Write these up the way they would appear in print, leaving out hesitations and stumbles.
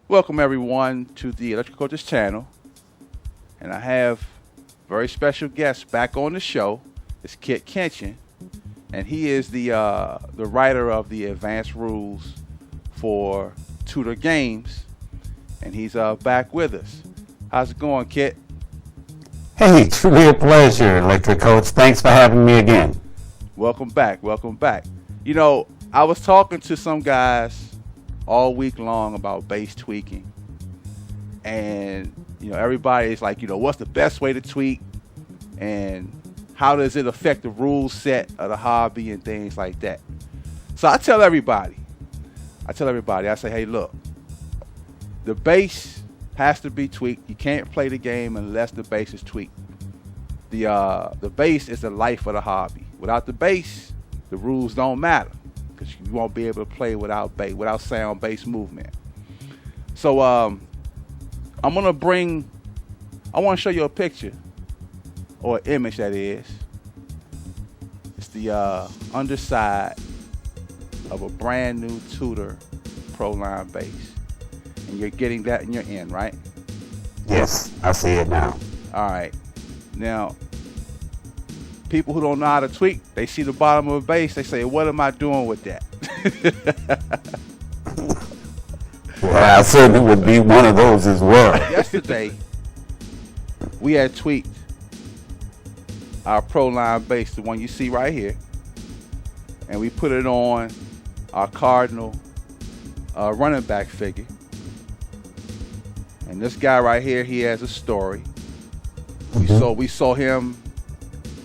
Welcome everyone to the Electrical Coaches channel, and I have a very special guest back on the show. It's Kit Kinchen, and he is the writer of the advanced rules for Tutor Games, and he's back with us. How's it going, Kit? Hey, truly a pleasure, Electric Coach. Thanks for having me again. Welcome back. Welcome back. You know, I was talking to some guys all week long about bass tweaking, and everybody's like, what's the best way to tweak, and how does it affect the rule set of the hobby and things like that. So I tell everybody, I say, hey, look, the bass has to be tweaked. You can't play the game unless the bass is tweaked. The bass is the life of the hobby. Without the bass, the rules don't matter, because you won't be able to play without bass, without sound bass movement. So I want to show you a picture, or an image that is. It's the underside of a brand new Tudor Pro Line bass, and you're getting that in your end, right? Yes, I see it now. All right. Now, people who don't know how to tweak, they see the bottom of a bass, they say, what am I doing with that? Well, I certainly would be one of those as well. Yesterday, we had tweaked our Pro Line bass, the one you see right here, and we put it on our Cardinal running back figure. And this guy right here, he has a story. We saw him.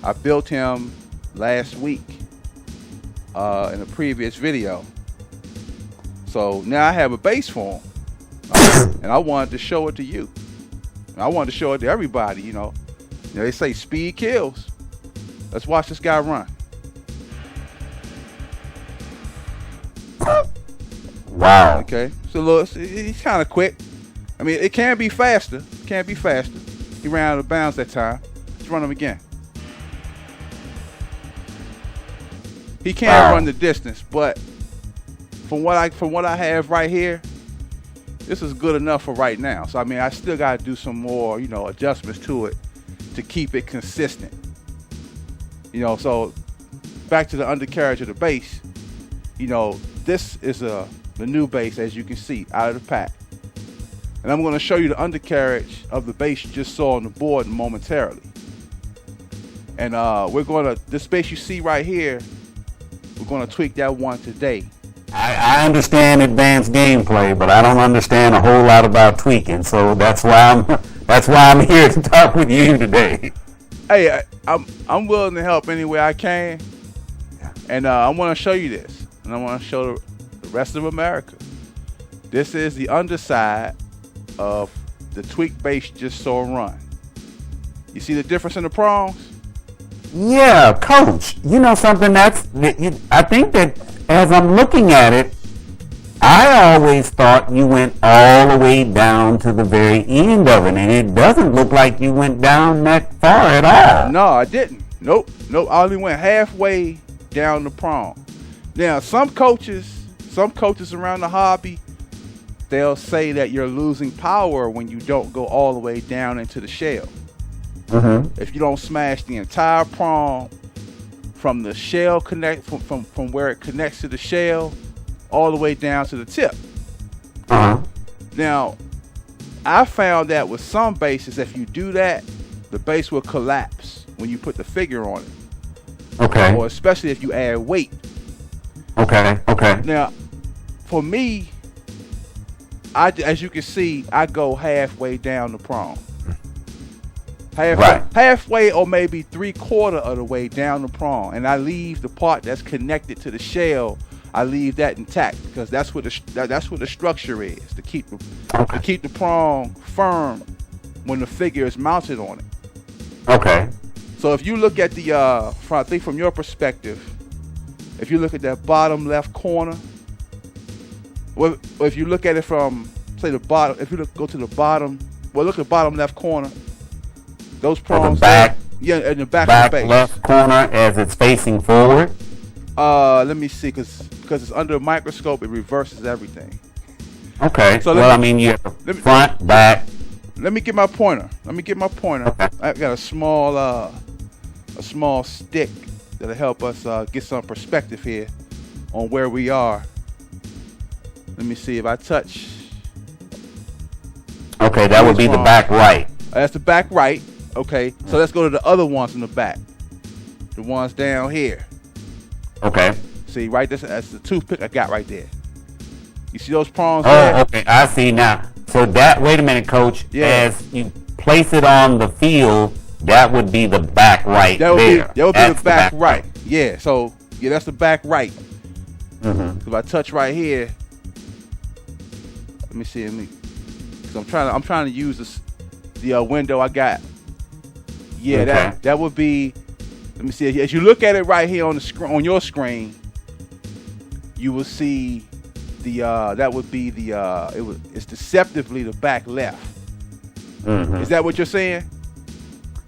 I built him last week in a previous video. So now I have a bass for him, and I wanted to show it to you. And I wanted to show it to everybody. They say speed kills. Let's watch this guy run. Wow. Okay, so look, he's kind of quick. I mean, it can be faster. He ran out of bounds that time. Let's run him again. He can't run the distance, but from what I have right here, this is good enough for right now. So I mean, I still got to do some more, adjustments to it to keep it consistent. So back to the undercarriage of the bass. This is the new bass, as you can see, out of the pack. And I'm going to show you the undercarriage of the bass you just saw on the board momentarily. And this bass you see right here, we're going to tweak that one today. I understand advanced gameplay, but I don't understand a whole lot about tweaking. So that's why I'm here to talk with you today. Hey, I'm willing to help any way I can, and I want to show you this, and I want to show the rest of America. This is the underside of the tweaked bass you just saw run. You see the difference in the prongs? Yeah, Coach. You know something, I think that as I'm looking at it, I always thought you went all the way down to the very end of it, and it doesn't look like you went down that far at all. No, I didn't. Nope. I only went halfway down the prong. Now, some coaches around the hobby, they'll say that you're losing power when you don't go all the way down into the shell. Mm-hmm. If you don't smash the entire prong from the shell from where it connects to the shell all the way down to the tip. Uh-huh. Now, I found that with some basses, if you do that, the bass will collapse when you put the figure on it. Okay. Or especially if you add weight. Okay. Now, for me, as you can see, I go halfway down the prong. Halfway or maybe 3/4 of the way down the prong, and I leave the part that's connected to the shell. I leave that intact because that's what the structure is to keep the prong firm when the figure is mounted on it. Okay. So if you look at I think from your perspective, if you look at that bottom left corner, well, if you look at it from say the bottom, if you go to the bottom, look at the bottom left corner. Those prongs, in the back of the bass. Left corner as it's facing forward. Let me see, because it's under a microscope, it reverses everything. Okay. So well, I mean, you have front, back. Let me get my pointer. Okay. I got a small stick that'll help us get some perspective here on where we are. Let me see if I touch. Okay, that would be the back right. That's the back right. Okay, so let's go to the other ones in the back. The ones down here. Okay. See, right, that's the toothpick I got right there. You see those prongs Oh, there? okay, I see now. So that, wait a minute, Coach. Yeah. As you place it on the field, that would be the back right That would there. be That's the back right. Yeah, so, yeah, that's the back right. Mm-hmm. If I touch right here, let me see, cause I'm trying to use the window I got. Yeah, Okay. that would be. Let me see. As you look at it right here on the screen, on your screen, you will see that would be it's deceptively the back left. Mm-hmm. Is that what you're saying?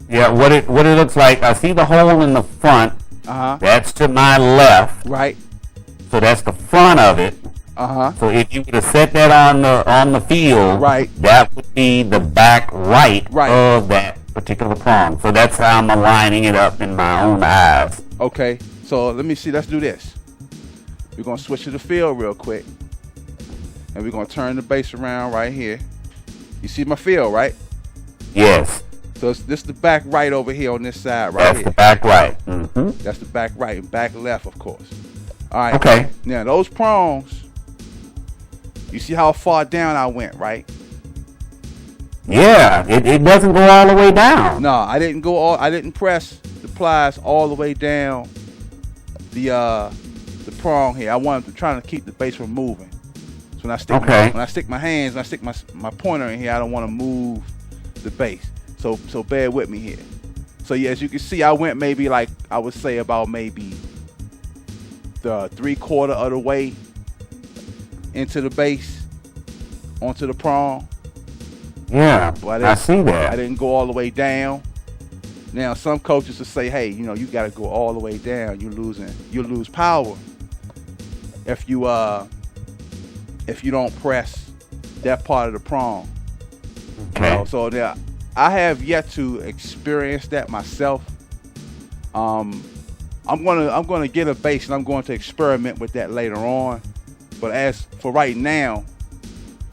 Yeah, what it looks like, I see the hole in the front. Uh-huh. That's to my left. Right. So that's the front of it. Uh-huh. So if you were to set that on the field, right, that would be the back right right. of that particular prong. So that's how I'm aligning it up in my own eyes. Okay. So let me see. Let's do this. We're going to switch to the field real quick. And we're going to turn the base around right here. You see my field, right? Yes. So this is the back right over here on this side right That's here. the back right. Mm-hmm. That's the back right and back left, of course. All right. Okay. Now, those prongs, you see how far down I went, right? Yeah, it doesn't go all the way down. No, I didn't press the plies all the way down the prong here. I wanted to try to keep the base from moving. So when I stick my hands, when I stick my pointer in here, I don't want to move the base. So bear with me here. So yeah, as you can see, I went maybe like, I would say about maybe the 3/4 of the way into the base, onto the prong. Yeah, But I see that. I didn't go all the way down. Now, some coaches will say, hey, you got to go all the way down. You lose power if you don't press that part of the prong. Okay. So now, I have yet to experience that myself. I'm gonna get a base and I'm going to experiment with that later on. But as for right now,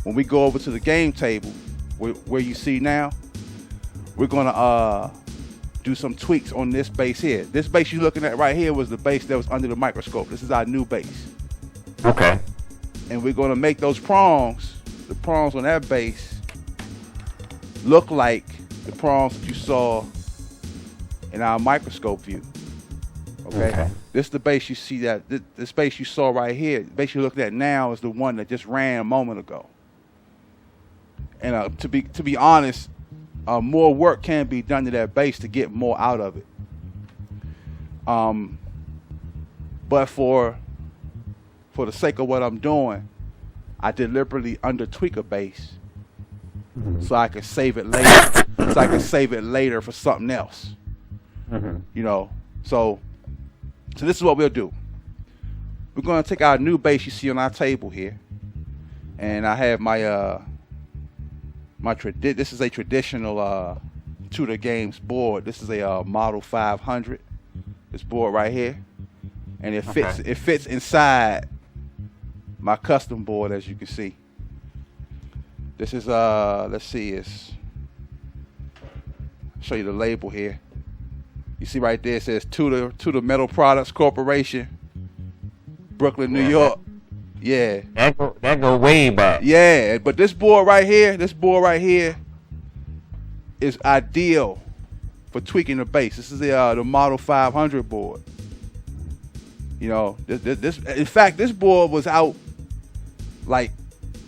when we go over to the game table, where you see now, we're gonna do some tweaks on this base here. This base you're looking at right here was the base that was under the microscope. This is our new base. Okay. And we're gonna make those prongs, the prongs on that base, look like the prongs that you saw in our microscope view. Okay. This is the base you see this base you saw right here. The base you're looking at now is the one that just ran a moment ago. And to be honest, more work can be done to that base to get more out of it. But for the sake of what I'm doing, I deliberately under tweak a base so I can save it later. For something else. So this is what we'll do. We're going to take our new base you see on our table here, and I have my this is a traditional Tudor Games board. This is a Model 500. This board right here, and it fits inside my custom board, as you can see. This is let's see, I'll show you the label here. You see right there, it says Tudor Metal Products Corporation, Brooklyn, New York. Yeah. That go way back. Yeah, but this board right here is ideal for tweaking the bass. This is the Model 500 board. This in fact, this board was out like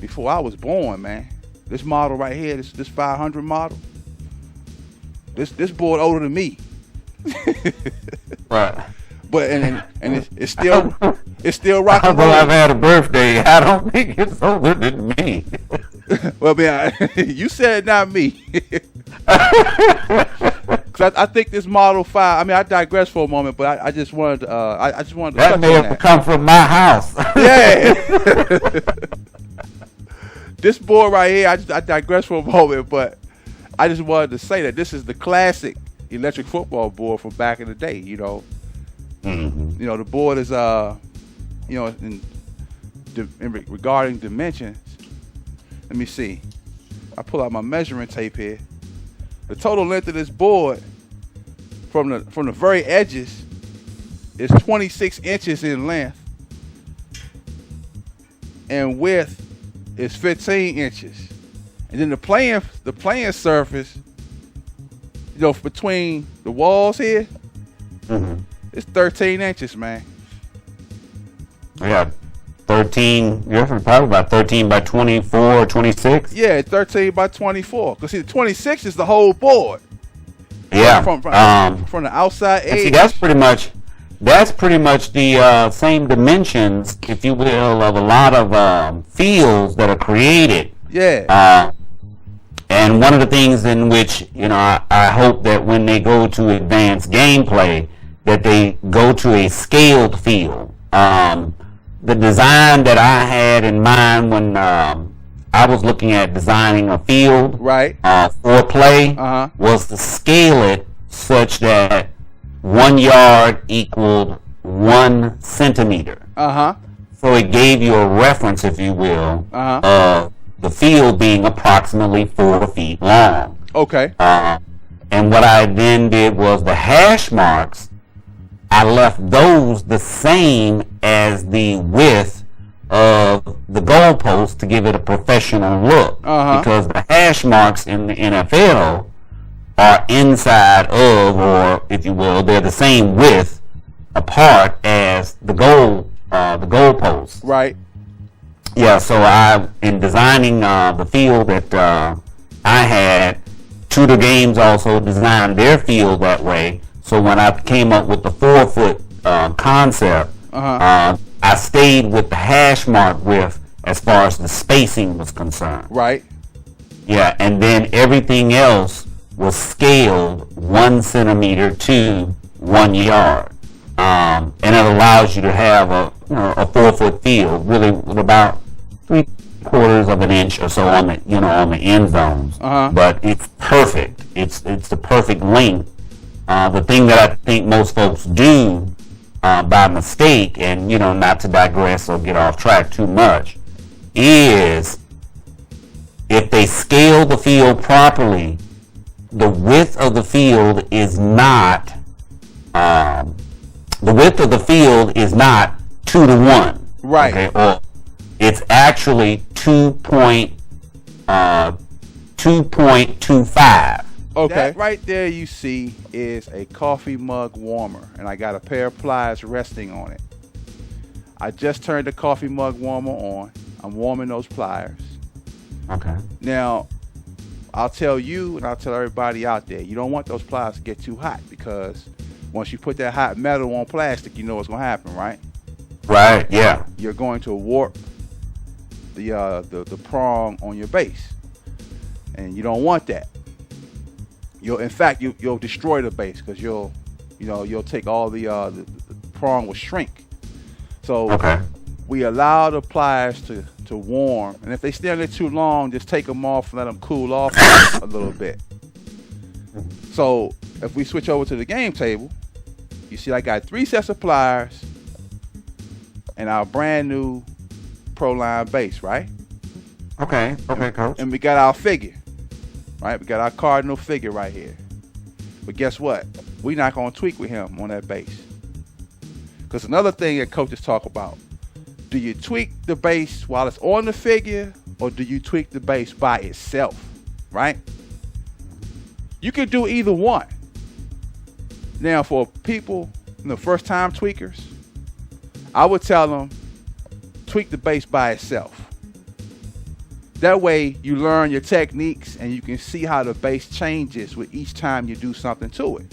before I was born, man. This model right here, this 500 model. This board older than me. Right. But and it's still rocking. Well, I've had a birthday. I don't think it's older than me. Well, man, you said not me. Cause I think this Model 5. I mean, I digress for a moment, but I just wanted to. I just wanted to. That may have come from my house. Yeah. this board right here, I digress for a moment, but I just wanted to say that this is the classic electric football board from back in the day. You know, the board is regarding dimensions. Let me see. I pull out my measuring tape here. The total length of this board from the very edges is 26 inches in length, and width is 15 inches. And then the playing surface, between the walls here, it's 13 inches, man. Yeah, 13. You're probably about 13 by 24 or 26. Yeah, 13 by 24. Because see, the 26 is the whole board. Yeah. From the outside edge. See, that's pretty much the same dimensions, if you will, of a lot of fields that are created. Yeah. And one of the things in which, I hope that when they go to advanced gameplay, that they go to a scaled field. The design that I had in mind when I was looking at designing a field for play was to scale it such that 1 yard equaled 1 centimeter. So it gave you a reference, if you will, of the field being approximately 4 feet long. Okay. And what I then did was the hash marks, I left those the same as the width of the goalpost to give it a professional look. Because the hash marks in the NFL are inside of, or if you will, they're the same width apart as the goalpost. Right. Yeah, so in designing the field that I had, Tudor Games also designed their field that way. So when I came up with the 4-foot concept, I stayed with the hash mark width as far as the spacing was concerned. Right. Yeah, and then everything else was scaled 1 centimeter to 1 yard. And it allows you to have a 4-foot field, really with about 3/4 of an inch or so on the end zones. But it's perfect. It's the perfect length. The thing that I think most folks do by mistake, and not to digress or get off track too much, is if they scale the field properly, the width of the field is not 2 to 1. Right. Okay, or it's actually 2.25. Okay. That right there you see is a coffee mug warmer, and I got a pair of pliers resting on it. I just turned the coffee mug warmer on. I'm warming those pliers. Okay. Now, I'll tell you and I'll tell everybody out there, you don't want those pliers to get too hot, because once you put that hot metal on plastic, you know what's going to happen, right? Right, yeah. You're going to warp the prong on your base, and you don't want that. You'll destroy the base, because you'll take all the prong will shrink. So we allow the pliers to warm, and if they stay on there too long, just take them off and let them cool off a little bit. So if we switch over to the game table, you see I got 3 sets of pliers and our brand new Pro Line base, right? Okay, coach. And we got our figure, right? We got our cardinal figure right here. But guess what? We're not going to tweak with him on that base. Because another thing that coaches talk about, do you tweak the base while it's on the figure, or do you tweak the base by itself, right? You can do either one. Now, for people, first-time tweakers, I would tell them, tweak the base by itself. That way, you learn your techniques, and you can see how the base changes with each time you do something to it.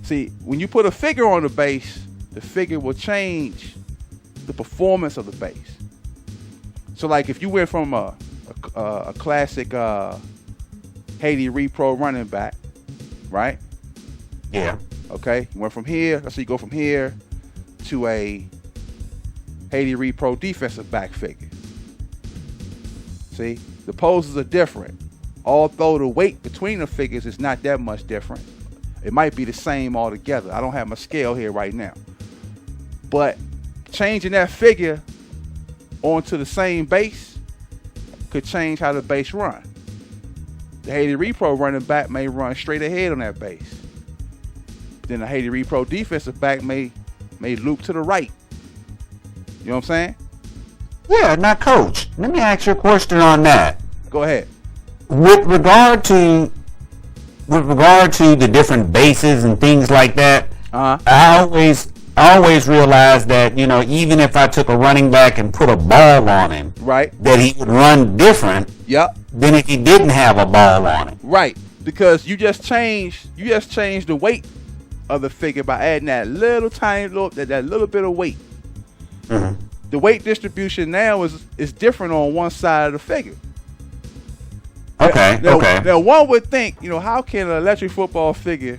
See, when you put a figure on the base, the figure will change the performance of the base. So, like, if you went from a classic Haiti Repro running back, right? Yeah. Okay. You went from here. Let's say you go from here to a Haiti Repro defensive back figure. See, the poses are different. Although the weight between the figures is not that much different. It might be the same altogether. I don't have my scale here right now. But changing that figure onto the same base could change how the base run. The Haiti Repro running back may run straight ahead on that base. But then the Haiti Repro defensive back may loop to the right. You know what I'm saying? Yeah, now coach, let me ask you a question on that. Go ahead. With regard to the different bases and things like that, I always realized that, you know, even if I took a running back and put a ball on him, right, that he would run different than if he didn't have a ball on him. Right, because you just changed the weight of the figure by adding that little bit of weight. Mm-hmm. The weight distribution now is different on one side of the figure. Okay. Now one would think, you know, how can an electric football figure,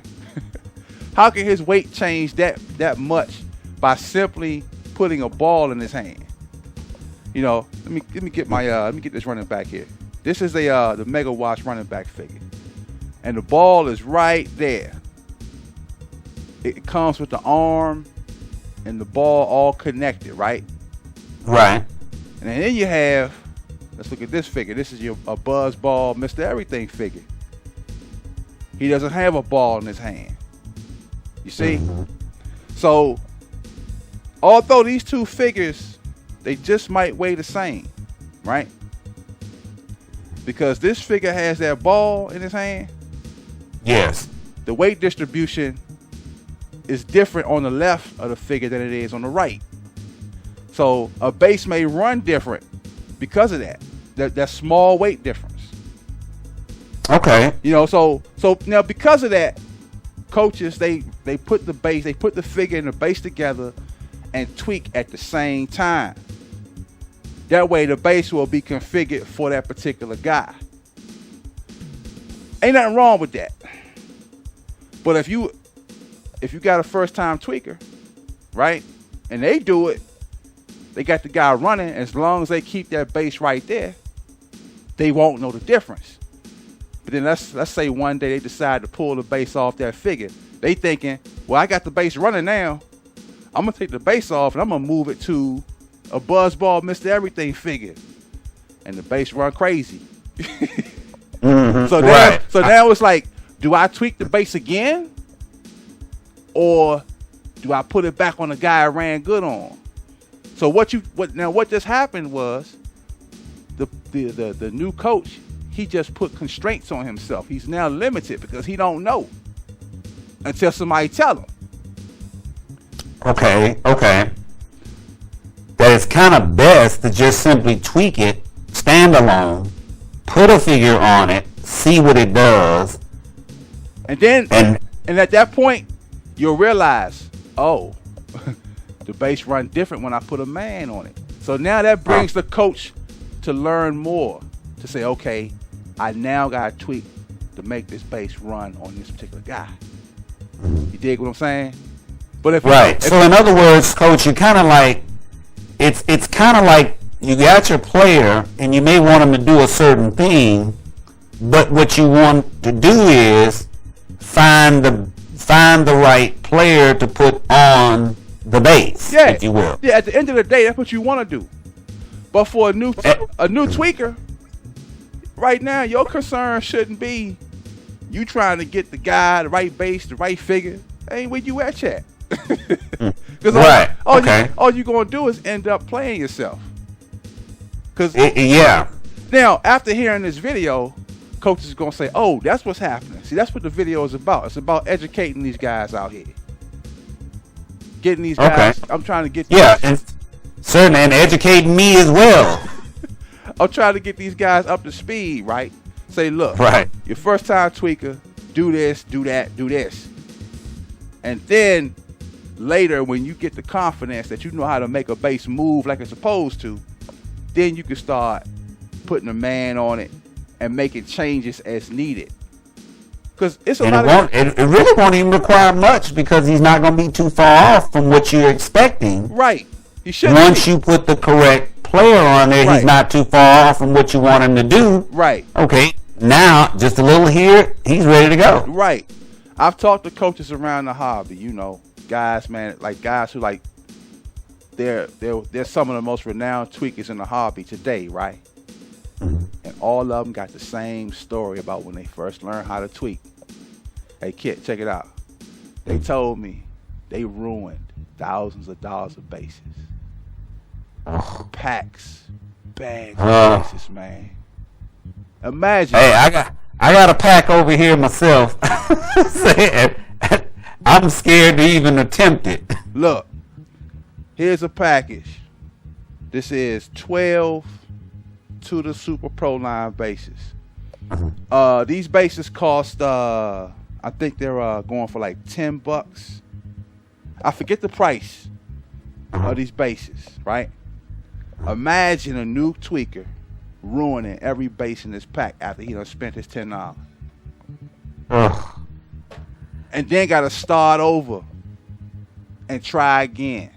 how can his weight change that much by simply putting a ball in his hand? You know, let me get this running back here. This is the Mega Watch running back figure, and the ball is right there. It comes with the arm and the ball all connected, right? Right. And then you have, let's look at this figure. This is a Buzz Ball Mr. Everything figure. He doesn't have a ball in his hand. You see? Mm-hmm. So, although these two figures, they just might weigh the same, right? Because this figure has that ball in his hand. Yes. The weight distribution is different on the left of the figure than it is on the right. So a base may run different because of that small weight difference. Okay. You know, so now because of that, coaches they put the figure and the base together and tweak at the same time. That way the base will be configured for that particular guy. Ain't nothing wrong with that. But if you got a first time tweaker, right, and they do it, they got the guy running, as long as they keep that base right there, they won't know the difference. But then let's say one day they decide to pull the base off that figure. They thinking, well, I got the base running now. I'm going to take the base off and I'm going to move it to a Buzzball Mr. Everything figure. And the base run crazy. Mm-hmm. So now it's like, do I tweak the base again? Or do I put it back on the guy I ran good on? So what just happened was the new coach, he just put constraints on himself. He's now limited because he don't know until somebody tell him. Okay. That it's kind of best to just simply tweak it, stand alone, put a figure on it, see what it does. And at that point, you'll realize, oh, the base run different when I put a man on it. So now that brings the coach to learn more, to say, okay, I now got to tweak to make this base run on this particular guy. You dig what I'm saying? But so in other words, coach, you kind of like, it's kind of like you got your player and you may want him to do a certain thing, but what you want to do is find the right player to put on the base, if you will. Yeah, at the end of the day, that's what you want to do. But for a new tweaker, right now, your concern shouldn't be you trying to get the guy, the right base, the right figure. That ain't where you at, chat. Because all you're going to do is end up playing yourself. Now, after hearing this video, coach is going to say, oh, that's what's happening. See, that's what the video is about. It's about educating these guys out here. Getting these guys. I'm trying to get these. Yeah, and certainly, and educating me as well. I'm trying to get these guys up to speed, right? Say, look, your first time tweaker, do this, do that, do this. And then later, when you get the confidence that you know how to make a base move like it's supposed to, then you can start putting a man on it and making changes as needed. Because it's a lot it really won't even require much because he's not going to be too far off from what you're expecting. Right. He should once you put the correct player on there, Right. he's not too far off from what you want him to do. Right. Okay, now just a little here, he's ready to go. Right. I've talked to coaches around the hobby, you know, guys, man, like guys who like they're some of the most renowned tweakers in the hobby today, right? Mm-hmm. And all of them got the same story about when they first learned how to tweak. Hey, Kit, check it out. They told me they ruined thousands of dollars of bases. Packs, bags of bases, man. Imagine. Hey, I got a pack over here myself. I'm scared to even attempt it. Look, here's a package. This is 12 to the Super Pro line bases. These bases cost, I think they're going for like $10. I forget the price of these bases, right? Imagine a new tweaker ruining every base in this pack after he done spent his $10. And then got to start over and try again.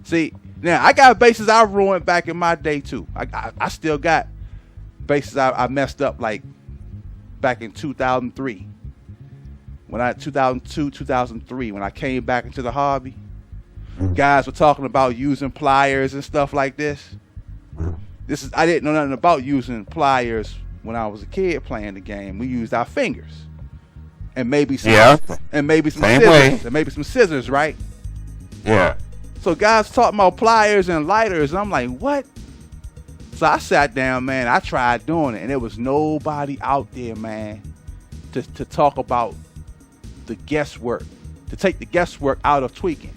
See, now I got bases I ruined back in my day too. I still got bases I messed up like back in 2003. 2002, 2003, when I came back into the hobby, guys were talking about using pliers and stuff like this. I didn't know nothing about using pliers when I was a kid playing the game. We used our fingers and maybe some scissors. And maybe some scissors, right? Yeah. So guys talking about pliers and lighters, and I'm like, what? So I sat down, man. I tried doing it, and there was nobody out there, man, to talk about the guesswork, to take the guesswork out of tweaking.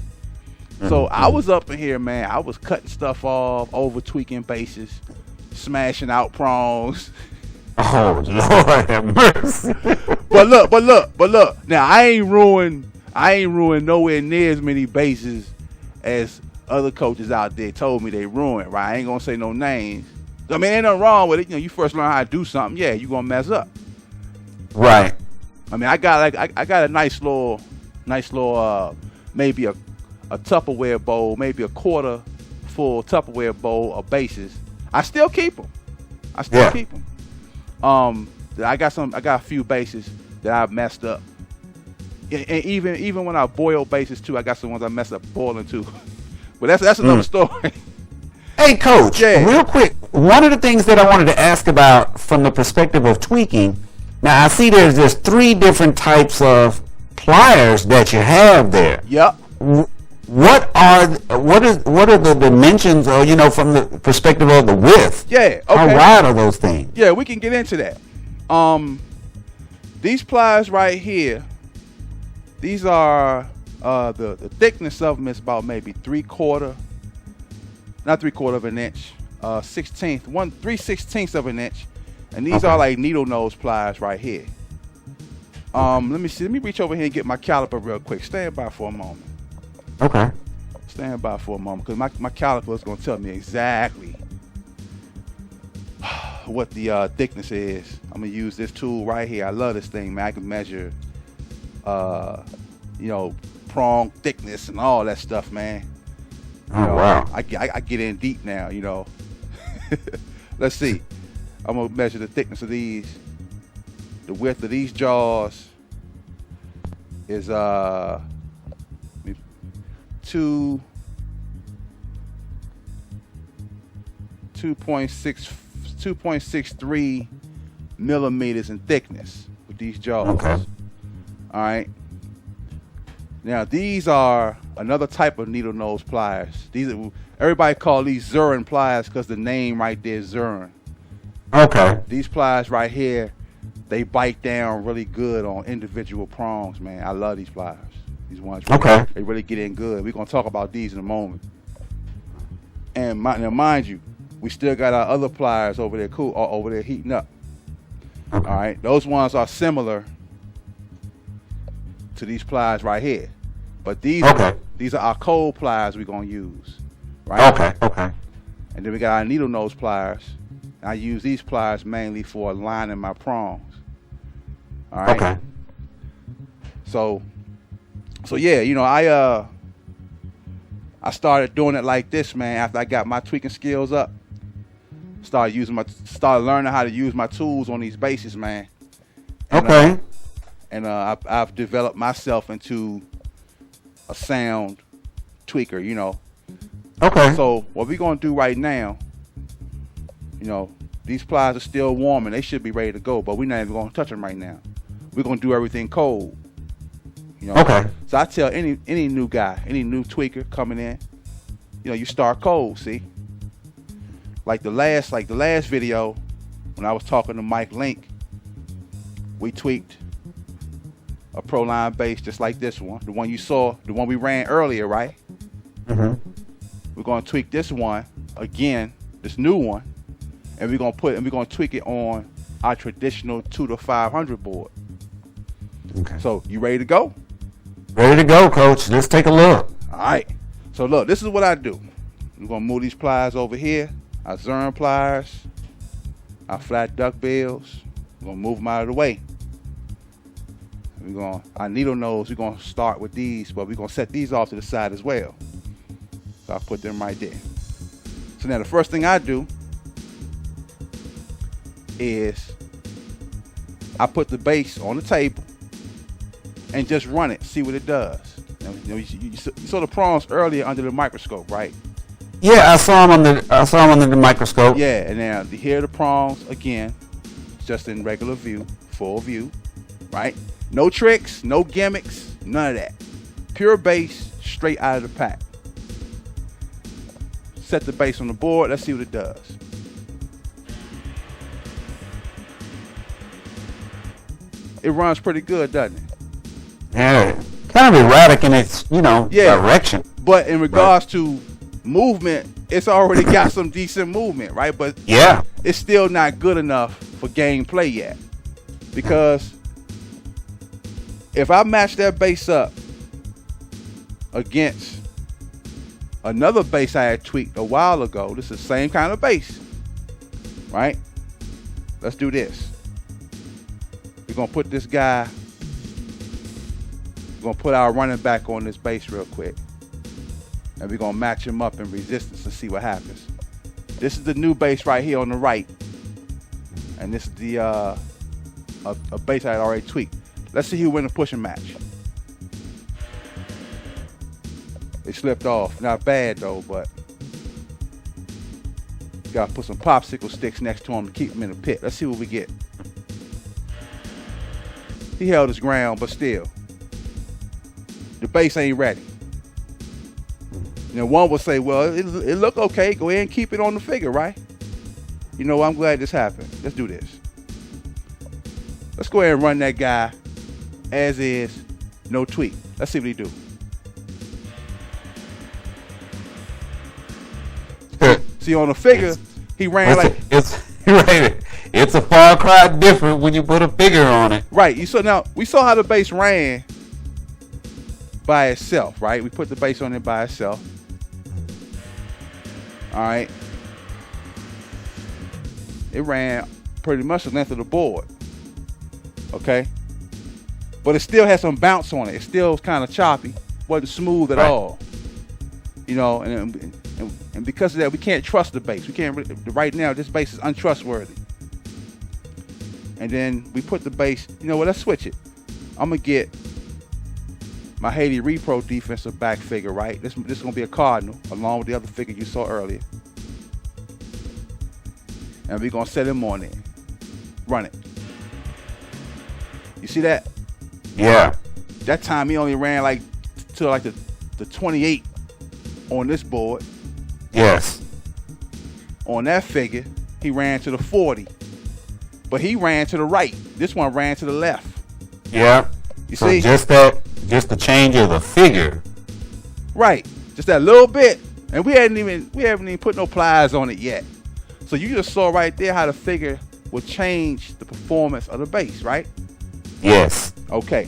So I was up in here, man. I was cutting stuff off, over tweaking bases, smashing out prongs. Oh Lord have mercy. But look. Now I ain't ruined nowhere near as many bases as other coaches out there told me they ruined. Right? I ain't gonna say no names. I mean, ain't nothing wrong with it. You know, you first learn how to do something. Yeah, you gonna mess up. Right. I mean, I got a nice little, maybe a Tupperware bowl, maybe a quarter full Tupperware bowl of bases. I still keep them. Keep them. I got a few bases that I've messed up. And even when I boil bases too, I got some ones I messed up boiling too. But that's another story. Hey, Coach, real quick, one of the things that I wanted to ask about from the perspective of tweaking. Now I see there's just 3 different types of pliers that you have there. Yep. What are the dimensions, or from the perspective of the width? Yeah. Okay. How wide are those things? Yeah, we can get into that. These pliers right here, these are the thickness of them is about maybe 3/4 of an inch, 3/16 of an inch, and these are like needle nose pliers right here. Let me reach over here and get my caliper real quick. Stand by for a moment. Okay. Stand by for a moment, because my caliper is going to tell me exactly what the thickness is. I'm going to use this tool right here. I love this thing, man. I can measure, prong thickness and all that stuff, man. Wow. I get in deep now, Let's see. I'm going to measure the thickness of these. The width of these jaws is 2.63 millimeters in thickness with these jaws. Okay. All right. Now these are another type of needle nose pliers. Everybody call these Zurin pliers because the name right there is Zurin. Okay. These pliers right here, they bite down really good on individual prongs, man. I love these pliers. These ones, they really get in good. We're gonna talk about these in a moment. And now, mind you, we still got our other pliers over there, over there heating up. Okay. All right, those ones are similar to these pliers right here, but these are our cold pliers we're gonna use, right? Okay. And then we got our needle nose pliers. I use these pliers mainly for aligning my prongs. All right. Okay. So yeah, I started doing it like this, man. After I got my tweaking skills up, started learning how to use my tools on these basses, man. And, Okay. I've developed myself into a sound tweaker, you know. Okay. So what we're gonna do right now, you know, these pliers are still warm and they should be ready to go, but we're not even gonna touch them right now. We're gonna do everything cold. You know. Okay. So I tell any new guy, any new tweaker coming in, you know, you start cold. See, like the last video when I was talking to Mike Link, we tweaked a Proline bass just like this one, the one you saw, the one we ran earlier, right? Mm-hmm. We're gonna tweak this one again, this new one, and we're gonna tweak it on our traditional 2 to 500 board. Okay. So you ready to go? Ready to go, Coach. Let's take a look. All right. So look, this is what I do. We're gonna move these pliers over here. Our Zern pliers, our flat duck bills. We're gonna move them out of the way. Our needle nose, we're gonna start with these, but we're gonna set these off to the side as well. So I'll put them right there. So now the first thing I do is I put the bass on the table and just run it, see what it does. You saw the prongs earlier under the microscope, right? Yeah, I saw them under the microscope. Yeah, and now here are the prongs again, just in regular view, full view, right? No tricks, no gimmicks, none of that. Pure bass, straight out of the pack. Set the bass on the board. Let's see what it does. It runs pretty good, doesn't it? Yeah, kind of erratic in its, direction. But in regards to movement, it's already got some decent movement, right? But yeah, it's still not good enough for gameplay yet. Because if I match that bass up against another bass I had tweaked a while ago, this is the same kind of bass, right? Let's do this. We're going to put this guy, we're going to put our running back on this bass real quick. And we're going to match him up in resistance and see what happens. This is the new bass right here on the right. And this is the a bass I had already tweaked. Let's see who win the push and match. It slipped off. Not bad though, but got to put some popsicle sticks next to him to keep him in the pit. Let's see what we get. He held his ground, but still, the bass ain't ready. Now one will say, well, it look okay. Go ahead and keep it on the figure, right? You know, I'm glad this happened. Let's do this. Let's go ahead and run that guy as is, no tweak. Let's see what he do. See, on the figure, he ran like... It's a far cry different when you put a figure on it. Right. We saw how the bass ran by itself, right? We put the bass on it by itself. All right. It ran pretty much the length of the board. Okay. But it still had some bounce on it. It still was kind of choppy. Wasn't smooth at all. You know, and because of that, we can't trust the bass. We can't. Right now, this bass is untrustworthy. And then we put the bass. You know what? Let's switch it. I'm gonna get my Haiti Repro defensive back figure. Right. This is gonna be a cardinal along with the other figure you saw earlier. And we're gonna set him on there. Run it. You see that? Yeah. That time he only ran like to like the 28 on this board. Yes. On that figure, he ran to the 40. But he ran to the right. This one ran to the left. Yeah. You see? Just the change of the figure. Right. Just that little bit. And we haven't even put no pliers on it yet. So you just saw right there how the figure will change the performance of the bass, right? Yes. Okay.